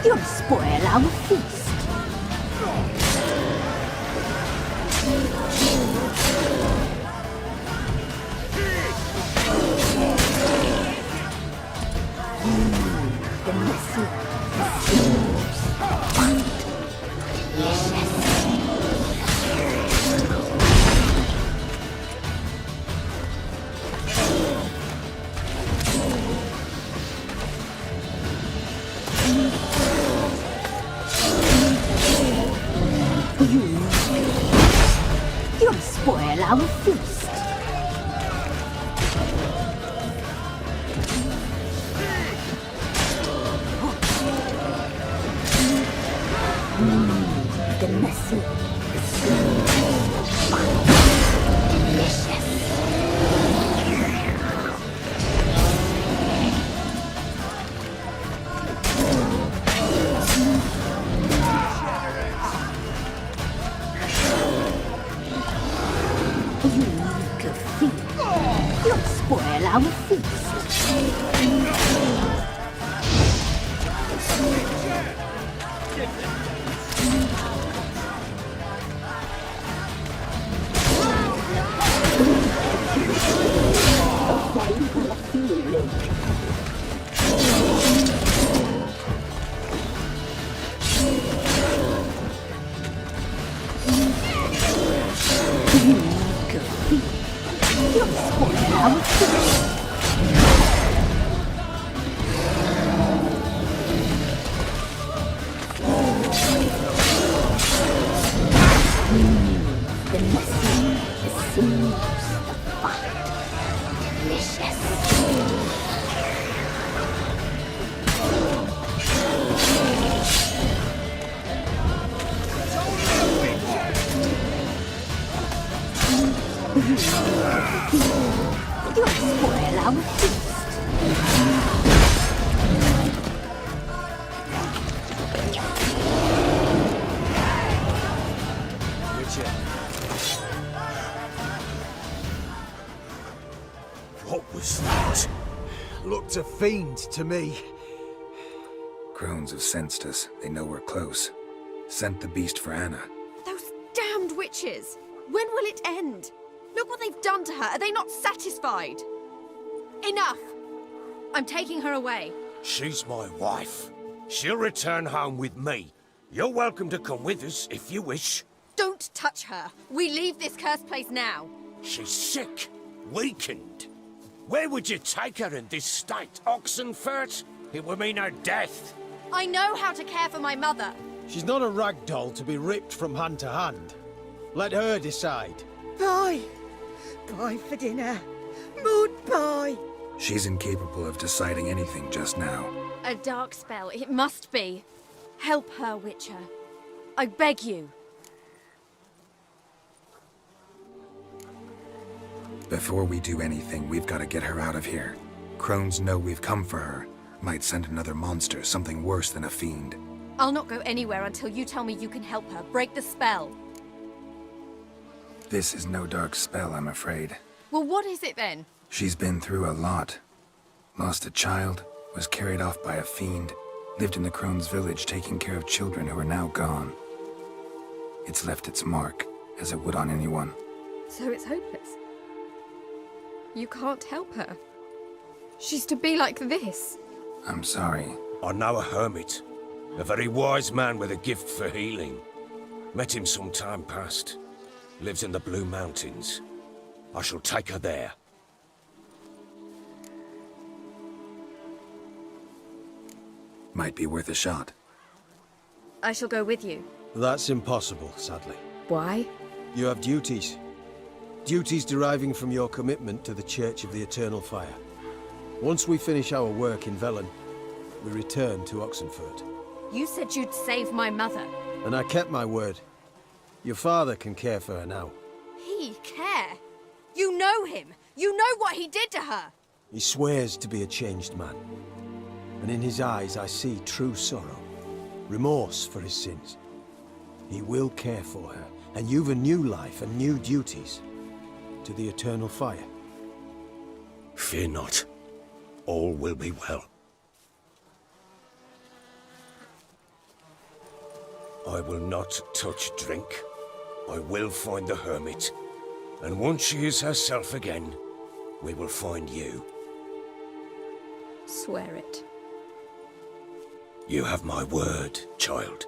You'll spoil our feast. The messy. You'll spoil our feast. The messy. You'll spoil our feast. What was that? Looked a fiend to me. Crones have sensed us. They know we're close. Sent the beast for Anna. Those damned witches! When will it end? Look what they've done to her. Are they not satisfied? Enough! I'm taking her away. She's my wife. She'll return home with me. You're welcome to come with us if you wish. Don't touch her. We leave this cursed place now. She's sick, weakened. Where would you take her in this state? Oxenfurt? It would mean her death. I know how to care for my mother. She's not a rag doll to be ripped from hand to hand. Let her decide. Bye. Bye for dinner. Mood bye. She's incapable of deciding anything just now. A dark spell, it must be. Help her, Witcher. I beg you. Before we do anything, we've got to get her out of here. Crones know we've come for her. Might send another monster, something worse than a fiend. I'll not go anywhere until you tell me you can help her. Break the spell. This is no dark spell, I'm afraid. Well, what is it then? She's been through a lot. Lost a child, was carried off by a fiend, lived in the Crones' village taking care of children who are now gone. It's left its mark, as it would on anyone. So it's hopeless. You can't help her. She's to be like this. I'm sorry. I know a hermit. A very wise man with a gift for healing. Met him some time past. Lives in the Blue Mountains. I shall take her there. Might be worth a shot. I shall go with you. That's impossible, sadly. Why? You have duties. Duties deriving from your commitment to the Church of the Eternal Fire. Once we finish our work in Velen, we return to Oxenfurt. You said you'd save my mother. And I kept my word. Your father can care for her now. He care? You know him. You know what he did to her. He swears to be a changed man. And in his eyes I see true sorrow. Remorse for his sins. He will care for her, and you've a new life and new duties. To the Eternal Fire. Fear not. All will be well. I will not touch drink. I will find the hermit. And once she is herself again, we will find you. Swear it. You have my word, child.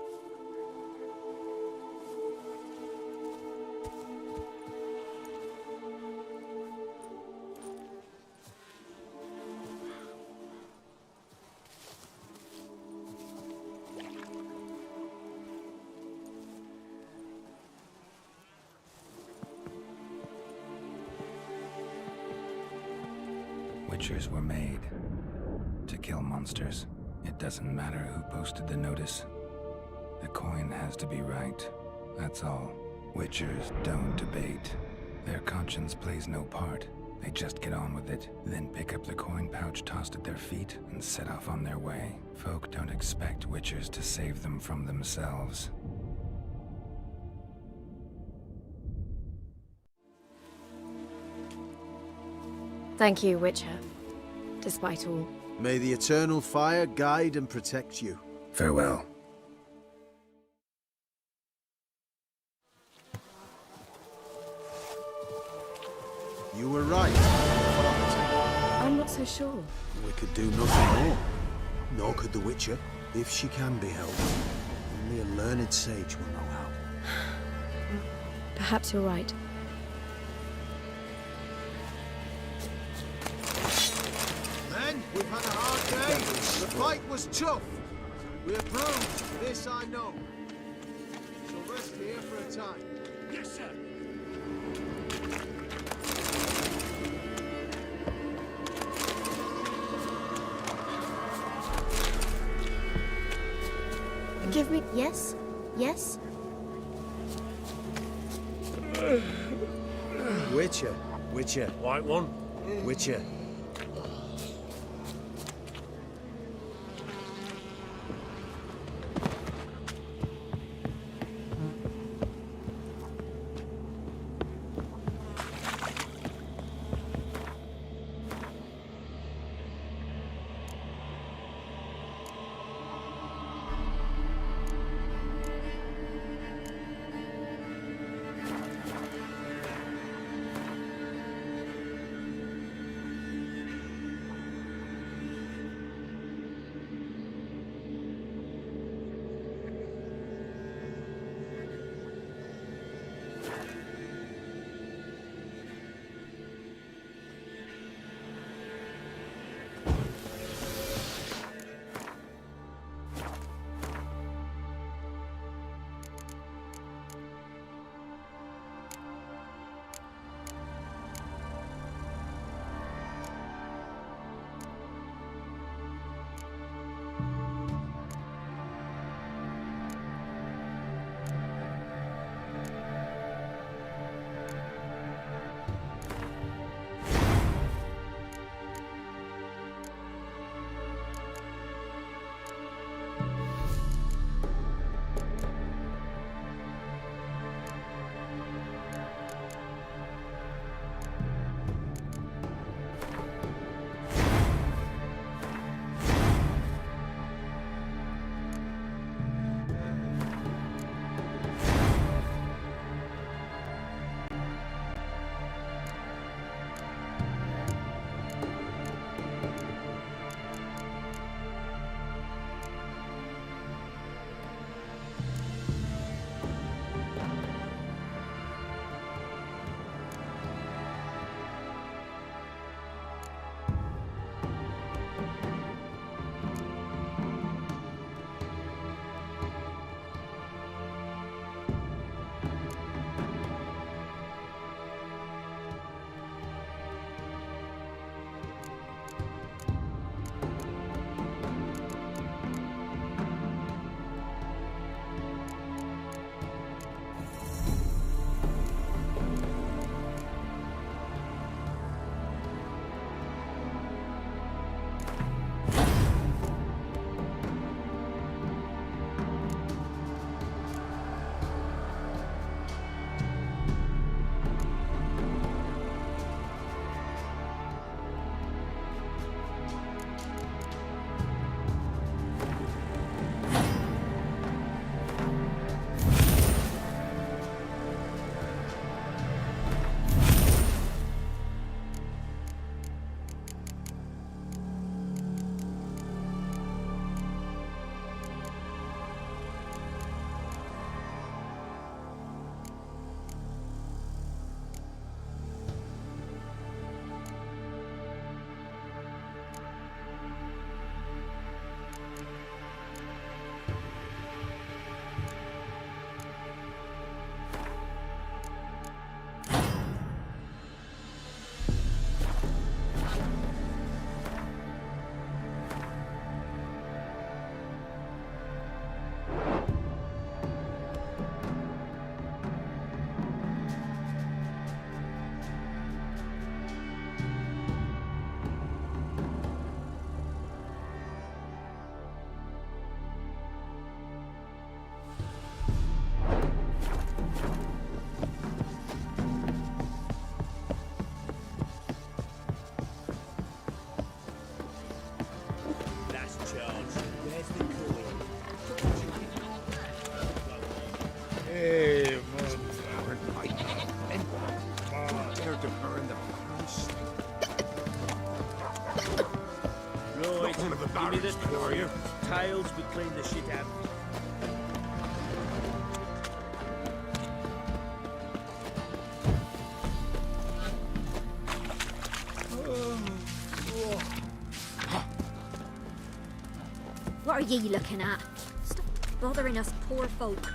Witchers were made to kill monsters. It doesn't matter who posted the notice. The coin has to be right. That's all. Witchers don't debate. Their conscience plays no part. They just get on with it, then pick up the coin pouch tossed at their feet and set off on their way. Folk don't expect Witchers to save them from themselves. Thank you, Witcher. Despite all. May the Eternal Fire guide and protect you. Farewell. right. I'm not so sure. We could do nothing more. Nor could the Witcher, if she can be helped. Only a learned sage will know how. Perhaps you're right. Men, we've had a hard day. The fight was tough. We're bruised, this I know. So rest here for a time. Yes, sir. Give me... Yes? Yes? Witcher. Witcher. White one. Witcher. Compared to her in the past. Give me the courier. Tails we clean the shit out. What are ye looking at? Stop bothering us poor folk.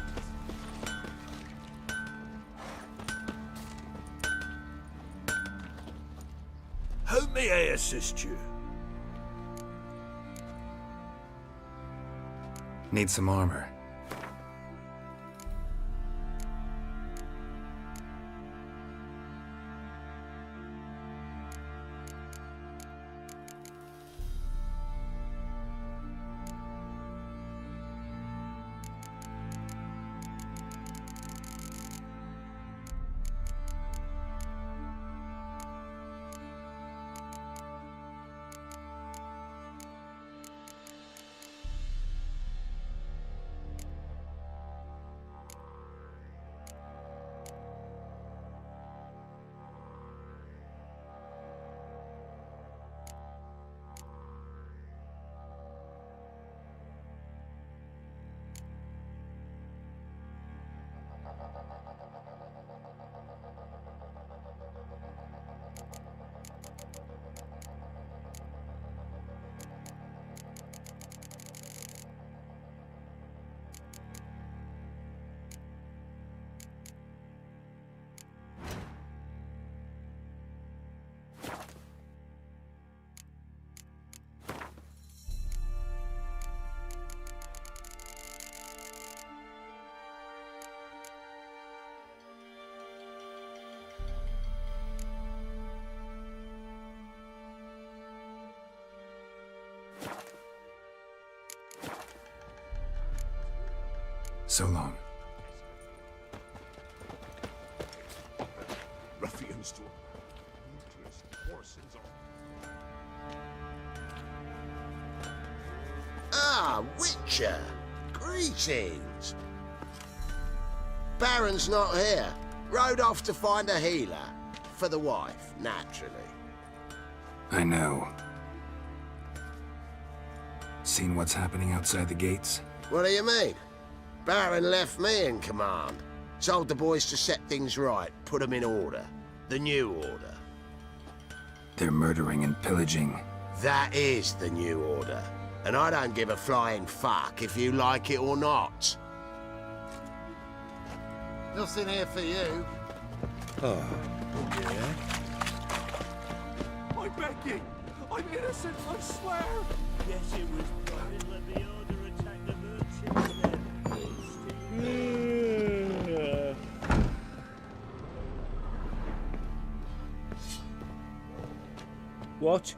How may I assist you? Need some armor. So long. Ruffians to ruthless horses Ah, Witcher! Greetings! Baron's not here. Rode off to find a healer. For the wife, naturally. I know. Seen what's happening outside the gates? What do you mean? Baron left me in command. Told the boys to set things right, put them in order. The new order. They're murdering and pillaging. That is the new order. And I don't give a flying fuck if you like it or not. Nothing here for you. Oh, yeah? I'm begging! I'm innocent, I swear! Yes, it was private. Let the order attack the merchants then. What?